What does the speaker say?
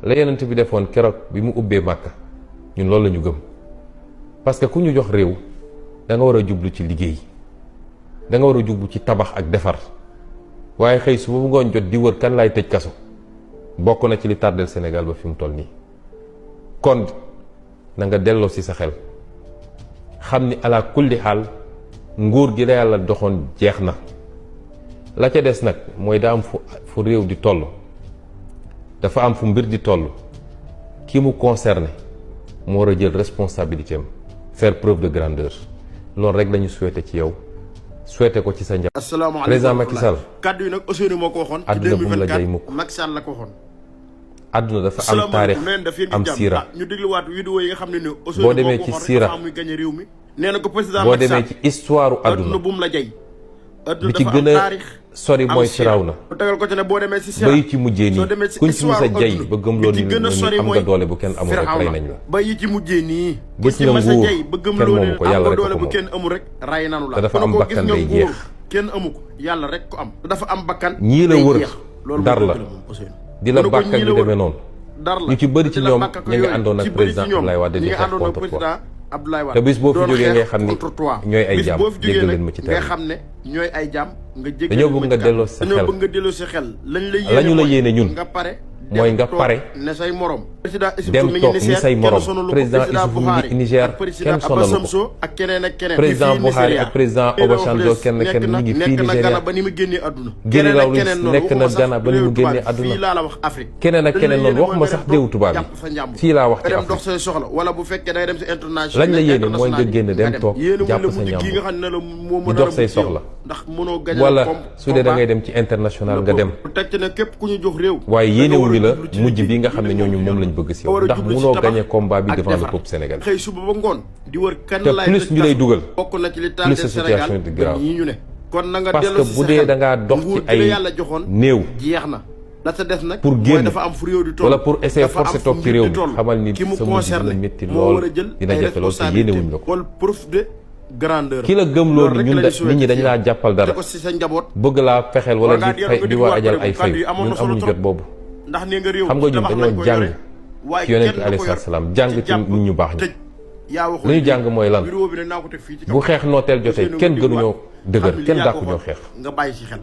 la yonent bi defoon keroog bi mu ubbee Màkka ñun loolu la ñu gëm parce que ku ñu jox réew da nga war a jublu ci liggéey da nga war a jublu ci tabax ak defar waaye xëy su bu ngoon jot di wër kan laay tëj kaso bokk na ci li tardel Sénégal ba fi mu toll nii. kon na nga delloo ci sa xel xam ni ala kulli xaal nguur gi la yàlla doxoon jeex na la ca des nag mooy daa am fu réew di toll dafa am fu mbir di toll ki mu concerné moo war a jël responsabilité am faire preuve de grandeur loolu rek lañu souhaité ci yow souhaité ko ci sa njaboot. asalaamaaleykum président Macky Sall. kaddu yi nag Ousseynou moo ko waxoon. àdduna bu mu la jay mukk Macky Sall la ko waxoon. àdduna dafa am taarix am siira. ñu dégluwaat vidéo yi nga xam ne ni boo demee ci siira muy gagné réew mi. nee na ko président boo demee ci histoire àdduna bu mu la jay. bi ci gën a sori mooy Firawna. tegal ko ci ne boo demee ci siira ba yi ci mujjee nii kuñ ci mus a jay ba gëm loo ni am nga doole bu kenn amul rek rey nañ la. ba yi ci mujjee nii. gis nga nguur kenn moomu ko yàlla rek ko bu kenn amul rek ray nanu la. te dafa am bakkan day jeex. kenn amu ko yàlla rek ko am. dafa am bakkan ñii la wër dar la di la bàkkal ñu demee noonu. ñu ci bëri ci ñoom ñu ngi àndoon ak président Abdoulaye Wade di xeex contre toi te bis boo fi jógee ngay xam ni ñooy ay jaam jéggal leen ma ci nga xam ne ñooy ay jaam nga jéggal dañoo bëgg nga delloo sa xel bëgg nga delloo sa xel la ñu la yéene ñun nga pare mooy nga pare ne say morom dem toog ni say morom président Issoufou mi ngi Niger kenn sonalu ko ak keneen ak keneen président Buhari ak président Obasanjo kenn mi ngi fii Nigéria ba ni mu génnee àdduna Guy Rawlings nekk na Ghana ba ni mu génnee àdduna fii laa la wax Afrique keneen ak keneen noonu waxuma sax déewu tubaab yi fii laa wax ci dem dox Afrique say soxla wala bu fekkee day dem si international lañ la yéene mooy nga génn dem toog jàpp sa ñàmbur di dox say soxla ndax mënoo gañ wala su dee da ngay dem ci international nga dem teg ci ne képp ku ñu jox réew waaye yéenewuñu la mujj bi nga xam ne ñooñu moom lañ bëgg si yow ndax munoo gagné combat bi devant le peuple sénégalais xëy suba ba ngoon di wër kan te plus ñu lay dugal bokk na ci li taal plus sa situation di grave ñi ñu ne kon na nga parce que bu dee da ngaa dox ci ay néew jeex na la sa def nag pour génn dafa am fu réew di toll wala pour essayer forcer toog ci réew mi xamal ni sa mujj dina métti lool dina jafe lool te yéenewuñ la ko preuve de grandeur ki la gëm loolu ñun nit ñi dañ laa jàppal dara bëgg laa fexeel wala di waa ajal ay fayu ñun amuñu jot boobu ndax nee nga réew xam nga ñun dañoo jàng ci yonent bi alayhi salaam jàng ci nit ñu baax ñi li ñu jàng mooy lan bu xeex nooteel jotee kenn gënuñoo dëgër kenn dàkku ñoo xeex nga bàyyi ci xel